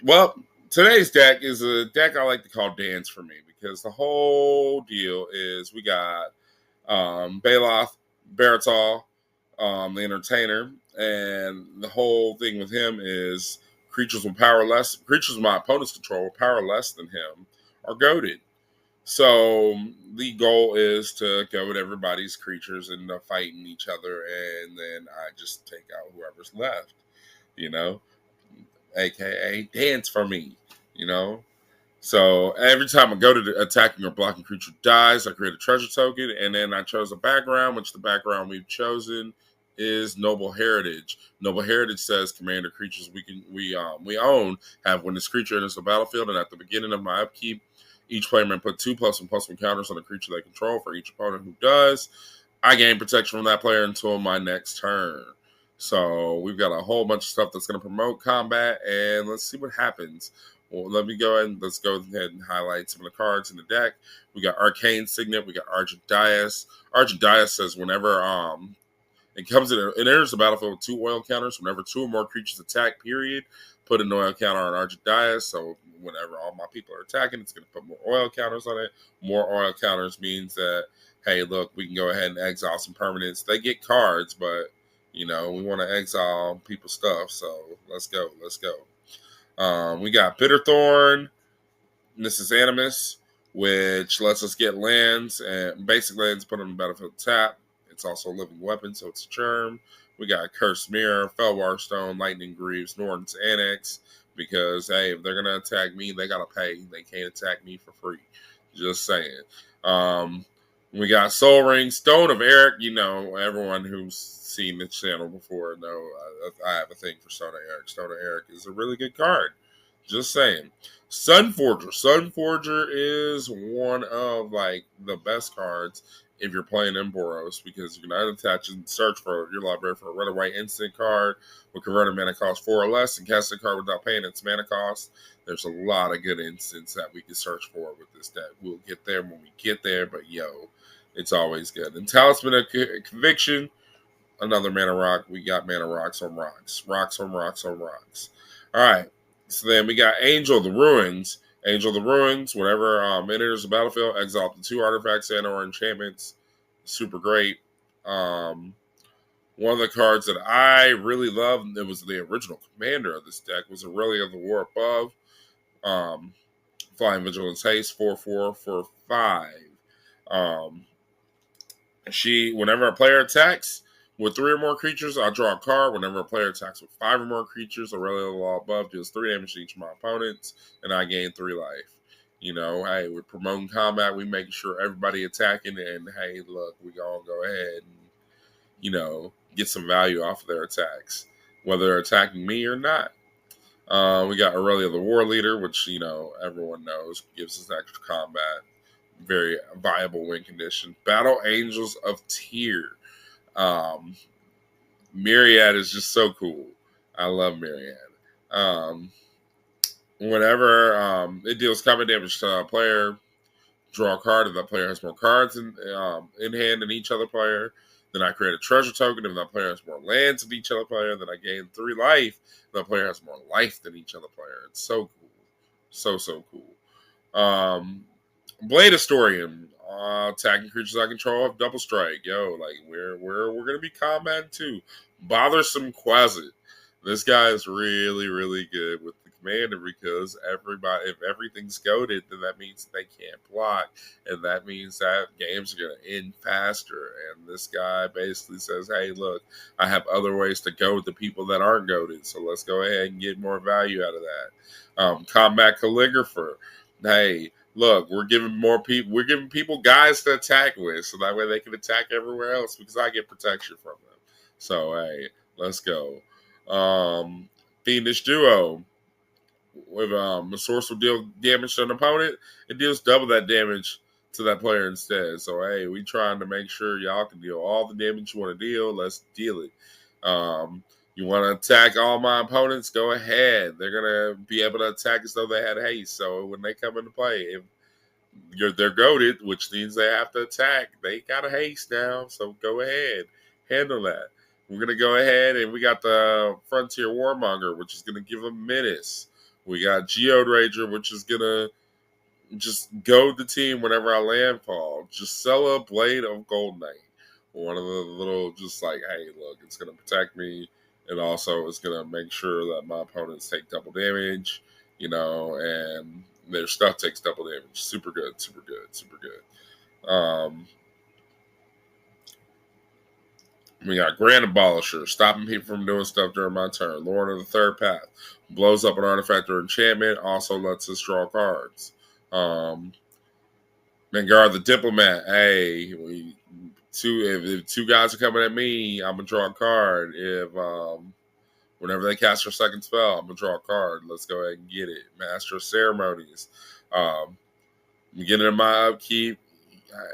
Well, today's deck is a deck I like to call Dance for Me because the whole deal is we got Baloth, Baratol, the Entertainer, and the whole thing with him is creatures my opponent's control, power less than him, are goaded. So the goal is to go with everybody's creatures and fighting each other, and then I just take out whoever's left. You know, aka dance for me. You know, so every time I go to the attacking or blocking creature dies, I create a treasure token, and then I chose a background, which the background we've chosen is Noble Heritage. Noble Heritage says commander creatures we own have when this creature enters the battlefield, and at the beginning of my upkeep, each player may put 2+1/+1 counters on the creature they control for each opponent who does. I gain protection from that player until my next turn. So we've got a whole bunch of stuff that's going to promote combat, and let's see what happens. Well, let's go ahead and highlight some of the cards in the deck. We got Arcane Signet, we got Argent Dias. Argent Dias says whenever it enters the battlefield with 2 oil counters, whenever 2 or more creatures attack, period, put an oil counter on Argent Dias. So whenever all my people are attacking, it's going to put more oil counters on it. More oil counters means that, hey, look, we can go ahead and exile some permanents. They get cards, but we want to exile people's stuff. So let's go. We got Bitterthorn. This is Animus, which lets us get lands and basic lands put on the battlefield tap. It's also a living weapon, so it's a charm. We got Cursed Mirror, Felwar Stone, Lightning Greaves, Norton's Annex, because, hey, if they're going to attack me, they got to pay. They can't attack me for free. Just saying. We got Soul Ring, Stone of Eric. Everyone who's seen the channel before know I have a thing for Stone of Eric. Stone of Eric is a really good card. Just saying. Sunforger. Sunforger is one of the best cards if you're playing in Boros because you can either attach and search for your library for a red or white instant card with converted mana cost 4 or less and cast a card without paying its mana cost. There's a lot of good instants that we can search for with this deck. We'll get there when we get there, but it's always good. And Talisman of Conviction, another mana rock. We got mana rocks on rocks. Rocks on rocks on rocks. All right. So then we got Angel of the Ruins. Angel of the Ruins, whenever enters the battlefield, exile up to 2 artifacts and or enchantments. Super great. One of the cards that I really loved, it was the original commander of this deck, was Aurelia of the War Above. Flying Vigilance Haste, 4/4 for 5. Whenever a player attacks with 3 or more creatures, I draw a card. Whenever a player attacks with 5 or more creatures, Aurelia of the Law Above deals 3 damage to each of my opponents, and I gain 3 life. Hey, we're promoting combat. We making sure everybody attacking, and hey, look, we gonna go ahead and get some value off of their attacks, whether they're attacking me or not. We got Aurelia the War Leader, which everyone knows gives us extra combat. Very viable win condition. Battle Angels of Tyr. Myriad is just so cool. I love Myriad. Whenever it deals combat damage to a player, draw a card. If that player has more cards in hand than each other player, then I create a treasure token. If that player has more lands than each other player, then I gain 3 life. If that player has more life than each other player. It's so cool. So cool. Blade Historian. Attacking creatures I control have double strike. We're gonna be combat too. Bothersome Quasit. This guy is really, really good with the commander because if everything's goaded, then that means they can't block, and that means that games are gonna end faster. And this guy basically says, "Hey, look, I have other ways to goad the people that aren't goaded, so let's go ahead and get more value out of that." Combat Calligrapher. Hey, look, we're giving people guys to attack with, so that way they can attack everywhere else because I get protection from them. So hey, let's go. Fiendish Duo. With a source will deal damage to an opponent, it deals double that damage to that player instead. So hey, we trying to make sure y'all can deal all the damage you want to deal. Let's deal it. You want to attack all my opponents? Go ahead. They're gonna be able to attack as though they had haste. So when they come into play, if they're goaded, which means they have to attack, they got a haste now. So go ahead, handle that. We're gonna go ahead and we got the Frontier Warmonger, which is gonna give them menace. We got Geode Ranger, which is gonna just goad the team whenever I landfall. Just sell a Blade of Gold Knight. One of the little, just like, hey, look, it's gonna protect me, and also it's gonna make sure that my opponents take double damage, and their stuff takes double damage. Super good, super good, super good. We got Grand Abolisher, stopping people from doing stuff during my turn. Lord of the Third Path, blows up an artifact or enchantment, also lets us draw cards. Vanguard the Diplomat, hey, if two guys are coming at me, I'm gonna draw a card. If whenever they cast their second spell, I'm gonna draw a card. Let's go ahead and get it. Master of Ceremonies. Beginning of my upkeep,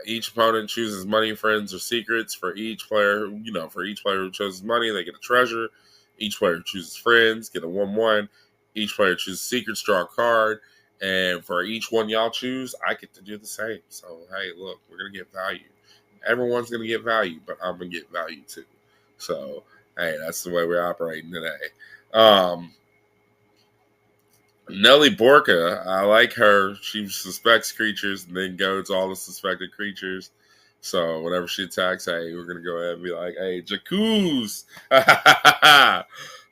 each opponent chooses money, friends, or secrets. For each player, for each player who chooses money, they get a treasure. Each player who chooses friends get a 1/1. Each player chooses secrets, draw a card. And for each one y'all choose, I get to do the same. So, hey, look, we're going to get value. Everyone's going to get value, but I'm going to get value too. So, hey, that's the way we're operating today. Nelly Borka, I like her. She suspects creatures and then goads all the suspected creatures. So whenever she attacks, hey, we're gonna go ahead and be like, hey, Jacuz.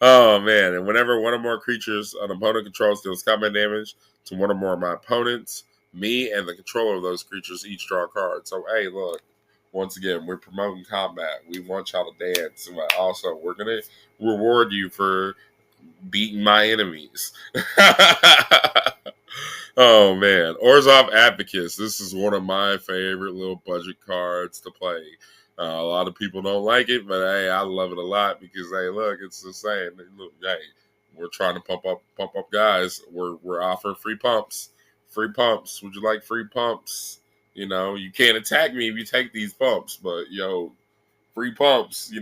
Oh man. And whenever one or more creatures an opponent controls deals combat damage to one or more of my opponents, me and the controller of those creatures each draw a card. So hey, look, once again, we're promoting combat. We want y'all to dance, but also we're gonna reward you for beating my enemies. Oh man, Orzhov Advocates. This is one of my favorite little budget cards to play. A lot of people don't like it, but hey, I love it a lot because hey, look, it's the same. Look, hey, we're trying to pump up guys. We're offering free pumps. Free pumps. Would you like free pumps? You can't attack me if you take these pumps, but free pumps.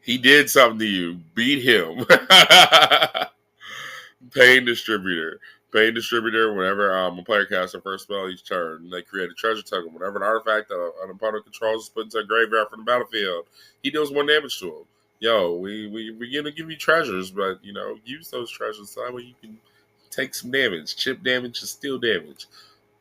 He did something to you. Beat him. Pain Distributor. Pain Distributor, whenever a player casts their first spell each turn, they create a treasure token. Whenever an artifact an opponent controls is put into a graveyard from the battlefield, he deals 1 damage to him. We're gonna give you treasures, but use those treasures so that way you can take some damage. Chip damage and steal damage.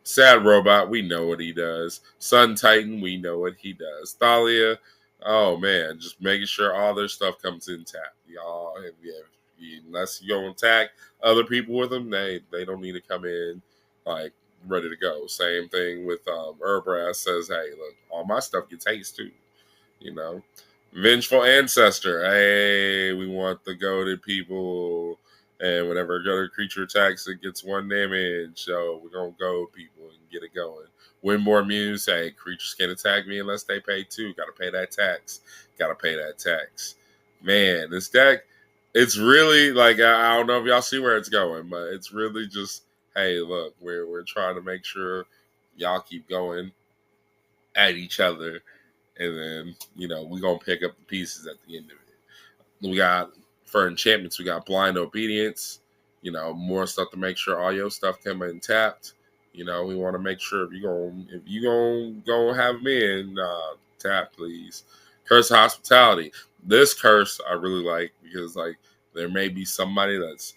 Sad Robot, we know what he does. Sun Titan, we know what he does. Thalia, oh man, just making sure all their stuff comes in tap. Y'all, unless you go attack other people with them, they don't need to come in like ready to go. Same thing with Urbrass says, hey, look, all my stuff gets haste too. Vengeful Ancestor, hey, we want the goaded people. And whenever a goaded creature attacks, it gets 1 damage. So we're gonna go people and get it going. Windborne Muse, hey, creatures can't attack me unless they pay 2. Gotta pay that tax. Man, this deck, it's really like I don't know if y'all see where it's going, but it's really just, hey, look, we're trying to make sure y'all keep going at each other, and then we're gonna pick up the pieces at the end of it. We got for enchantments, we got Blind Obedience, more stuff to make sure all your stuff come in tapped. We want to make sure if you gonna have me in tap, please. Curse of Hospitality. This curse I really like because there may be somebody that's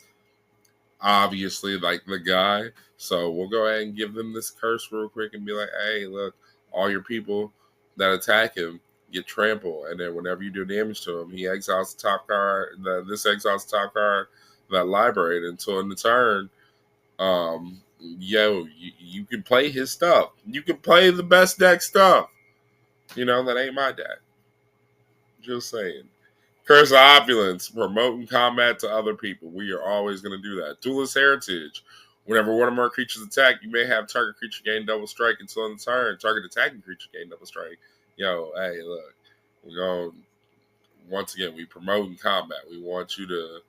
obviously like the guy. So we'll go ahead and give them this curse real quick and be like, hey, look, all your people that attack him get trampled. And then whenever you do damage to him, he exiles the top card. This exiles the top card that library until in the turn. You can play his stuff. You can play the best deck stuff. That ain't my deck. Just saying. Curse of Opulence, promoting combat to other people. We are always going to do that. Duelist Heritage. Whenever one or more creatures attack, you may have target creature gain double strike until in the turn. Target attacking creature gain double strike. Hey, look. We're going, once again, we promoting combat. We want you to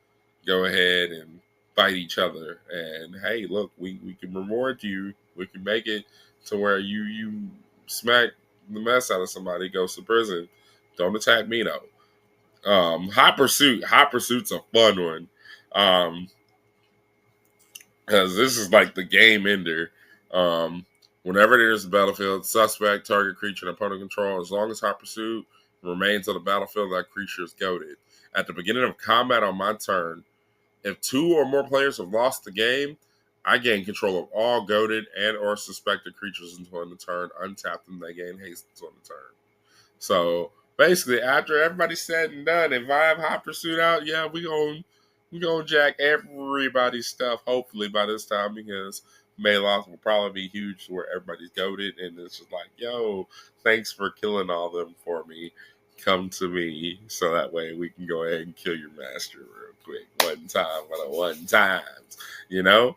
go ahead and fight each other. And hey, look, we can reward you. We can make it to where you smack the mess out of somebody, goes to prison. Don't attack me though. Hot Pursuit. Hot Pursuit's a fun one. Because this is like the game ender. Whenever there's a battlefield, suspect, target creature, and opponent control, as long as Hot Pursuit remains on the battlefield, that creature is goaded. At the beginning of combat on my turn, If 2 or more players have lost the game, I gain control of all goaded and or suspected creatures until end of turn. Untap them, they gain haste until end of turn. So basically, after everybody's said and done, if I have Hot Pursuit out, yeah, we gonna jack everybody's stuff. Hopefully by this time, because Maloth will probably be huge where everybody's goaded, and it's just like, yo, thanks for killing all them for me. Come to me, so that way we can go ahead and kill your master real quick, one time, one time, you know.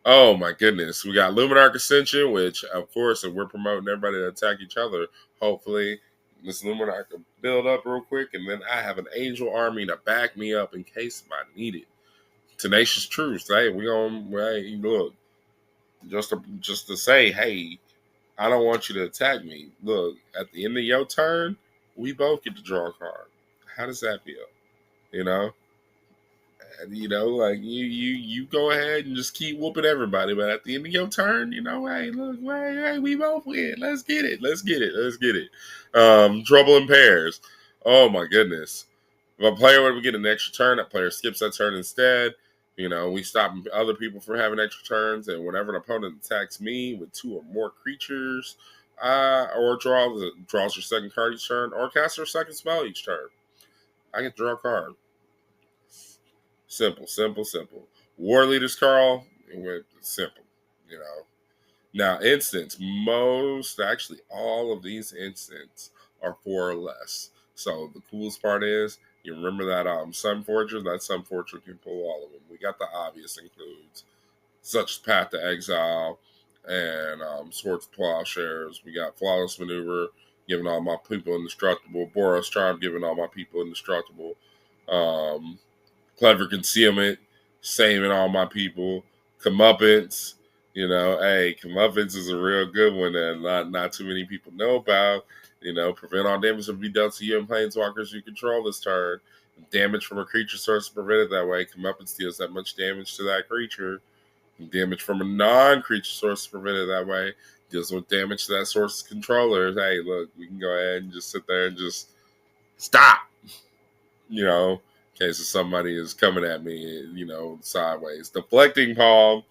Oh my goodness. We got Luminarch Ascension, which of course if we're promoting everybody to attack each other, hopefully this Luminarch can build up real quick, and then I have an angel army to back me up in case I need it. Tenacious Truth. Hey, we gonna hey, look. Just to say, hey, I don't want you to attack me. Look, at the end of your turn, we both get to draw a card. How does that feel? You know? Like you go ahead and just keep whooping everybody, but at the end of your turn, hey, look, hey, we both win. Let's get it. Let's get it. Let's get it. Trouble in pairs. Oh my goodness. If a player were to get an extra turn, that player skips that turn instead. We stop other people from having extra turns, and whenever an opponent attacks me with 2 or more creatures, or draws your second card each turn, or casts your second spell each turn, I get to draw a card. Simple, simple, simple. War Leaders, Carl, it went simple, you know. Now, instants, actually, all of these instants are 4 or less. So the coolest part is, you remember that Sun Forger? That Sun Forger can pull all of them. We got the obvious includes, such as Path to Exile and Swords of Plowshares. We got Flawless Maneuver, giving all my people indestructible. Boros Charm, giving all my people indestructible. Clever Concealment, saving all my people. Comeuppance, hey, Comeuppance is a real good one that not too many people know about. Prevent all damage to be dealt to you and planeswalkers you control this turn. Damage from a creature source is prevented that way. Comeuppance deals that much damage to that creature. Damage from a non-creature source is prevented that way. Deals with damage to that source's controllers. Hey, look, we can go ahead and just sit there and just stop. In case if somebody is coming at me, sideways. Deflecting Palm.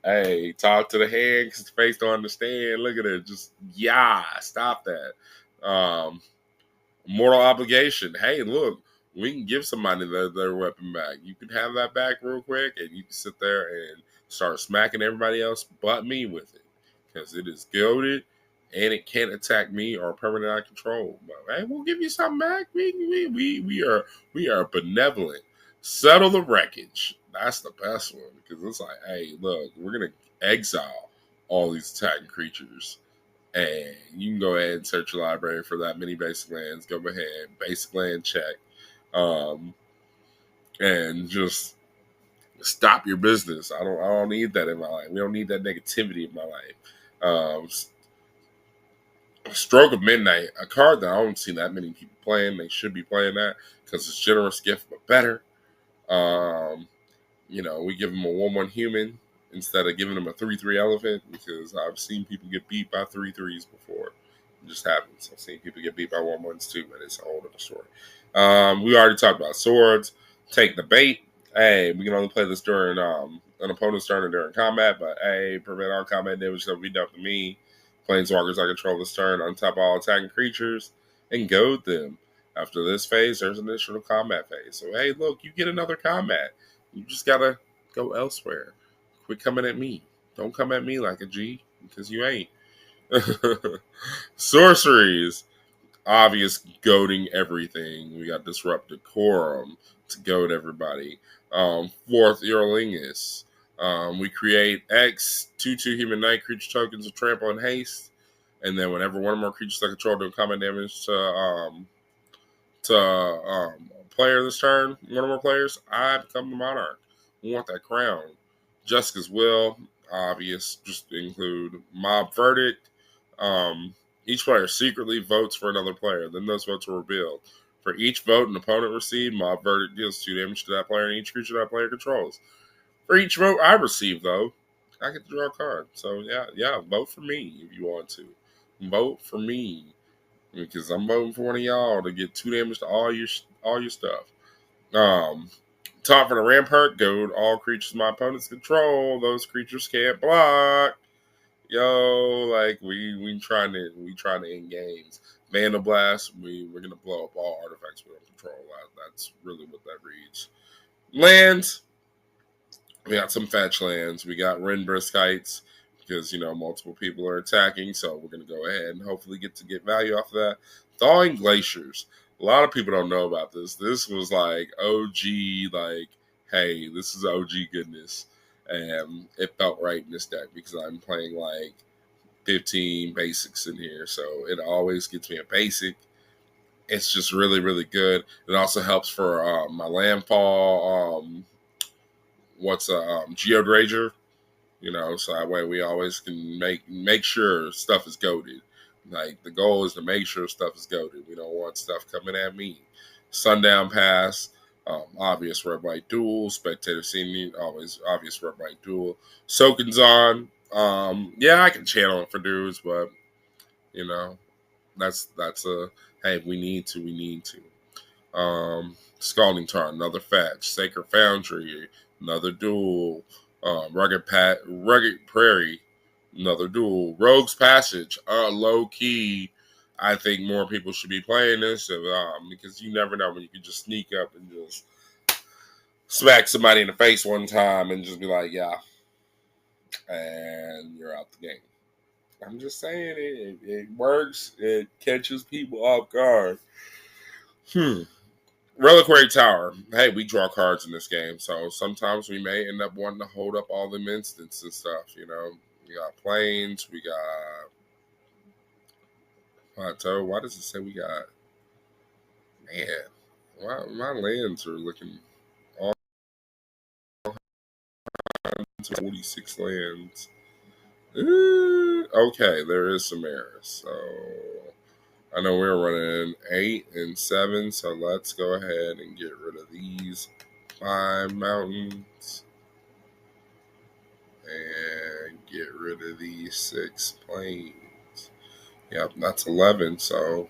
Hey, talk to the hand because the face don't understand. Look at it. Just, stop that. Mortal Obligation. Hey, look, we can give somebody their weapon back. You can have that back real quick, and you can sit there and start smacking everybody else but me with it because it is goaded and it can't attack me or permanent I control. But hey, we'll give you something back. We are benevolent. Settle the Wreckage. That's the best one because it's like, hey, look, we're gonna exile all these attacking creatures, and you can go ahead and search your library for that many basic lands. Go ahead, basic land check, and just stop your business. I don't need that in my life. We don't need that negativity in my life. Stroke of Midnight, a card that I don't see that many people playing. They should be playing that because it's generous gift, but better. We give them a 1/1 human instead of giving them a 3/3 elephant because I've seen people get beat by 3/3s before. It just happens. I've seen people get beat by 1/1s too, but it's a whole other story. We already talked about swords. Take the bait. Hey, we can only play this during an opponent's turn or during combat, but hey, prevent all combat damage that will be done to me. Planeswalkers I control this turn, untap all attacking creatures, and goad them. After this phase, there's an additional combat phase. So hey, look, you get another combat. You just gotta go elsewhere. Quit coming at me. Don't come at me like a G, because you ain't. Sorceries. Obvious goading everything. We got Disrupt Decorum to goad everybody. Fourth, Eorlingus. We create X 2/2 human knight creature tokens of trample and haste. And then whenever one or more creatures I control do combat damage to a player this turn, one or more players, I become the monarch. We want that crown. Jessica's Will, obvious, just include Mob Verdict. Each player secretly votes for another player. Then those votes are revealed. For each vote an opponent received, Mob Verdict deals 2 damage to that player and each creature that player controls. For each vote I receive, though, I get to draw a card. So, yeah, vote for me if you want to. Vote for me. Because I'm voting for one of y'all to get 2 damage to all your stuff. Top for the Rampart, gold. All creatures my opponents control. Those creatures can't block. Yo, like we trying to end games. Vandal Blast, we're gonna blow up all artifacts we don't control. That's really what that reads. Lands, we got some fetch lands. We got Renbrisk Heights because multiple people are attacking, so we're gonna go ahead and hopefully get value off of that. Thawing Glaciers. A lot of people don't know about this. This was like OG, like, hey, this is OG goodness. And it felt right in this deck because I'm playing like 15 basics in here. So it always gets me a basic. It's just really, really good. It also helps for my landfall. What's a Geodrager? So that way we always can make sure stuff is goaded. Like the goal is to make sure stuff is goaded. We don't want stuff coming at me. Sundown Pass, obvious red white duel, spectator scene, always obvious red white duel. Soken's yeah, I can channel it for dudes, but you know, that's a hey, we need to. Scalding Tarn, another fetch. Sacred Foundry, another duel. Rugged Prairie, another duel. Rogue's Passage, low key. I think more people should be playing this because you never know when you can just sneak up and just smack somebody in the face one time and just be like, yeah, and you're out the game. I'm just saying it works. It catches people off guard. Reliquary Tower. Hey, we draw cards in this game, so sometimes we may end up wanting to hold up all them instants and stuff. We got planes, we got plateau. Why does it say we got? Man, why my lands are looking all 46 lands. Okay, there is some errors. So I know we're running 8 and 7, so let's go ahead and get rid of these 5 mountains and get rid of these 6 planes. Yep, that's 11. So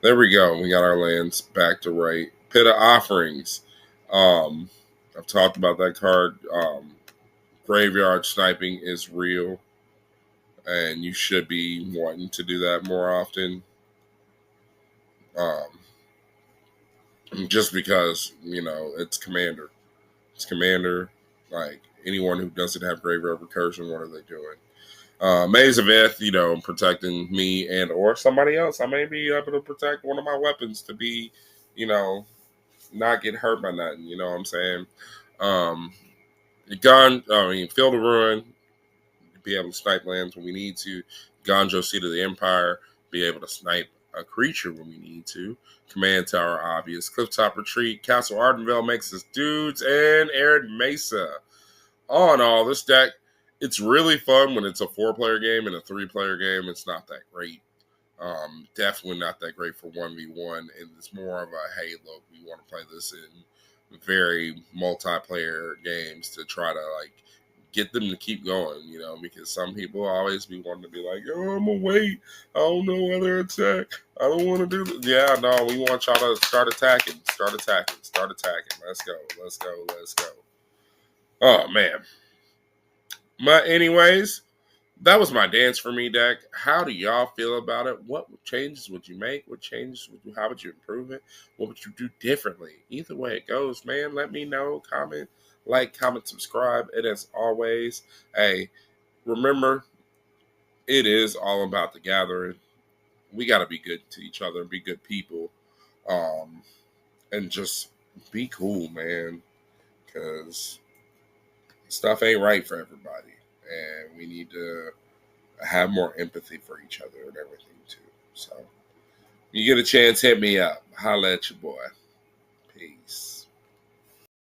there we go. We got our lands back to right. Pit of Offerings. I've talked about that card. Graveyard sniping is real, and you should be wanting to do that more often. Just because it's Commander. It's Commander. Like anyone who doesn't have Graveyard Recursion, what are they doing? Maze of Ith, protecting me and or somebody else. I may be able to protect one of my weapons to be, not get hurt by nothing. You know what I'm saying? Field of Ruin, be able to snipe lands when we need to. Gonjo, Seat of the Empire, be able to snipe a creature when we need to. Command Tower, obvious. Clifftop Retreat, Castle Ardenvale makes us dudes, and Arid Mesa. All in all, this deck, it's really fun when it's a 4-player game and a 3-player game. It's not that great. Definitely not that great for 1v1, and it's more of a, hey, look, we want to play this in very multiplayer games to try to, like, get them to keep going, because some people always be wanting to be like, oh, I'm going to wait. I don't know whether it's attack. I don't want to do this. Yeah, no, we want y'all to start attacking. Let's go. Oh, man. But anyways, that was my Dance for Me deck. How do y'all feel about it? What changes would you make? How would you improve it? What would you do differently? Either way it goes, man, let me know. Comment, subscribe. And as always, hey, remember, it is all about the gathering. We got to be good to each other and be good people. And just be cool, man. Because stuff ain't right for everybody. And we need to have more empathy for each other and everything too. So, you get a chance, hit me up. Holla at your boy.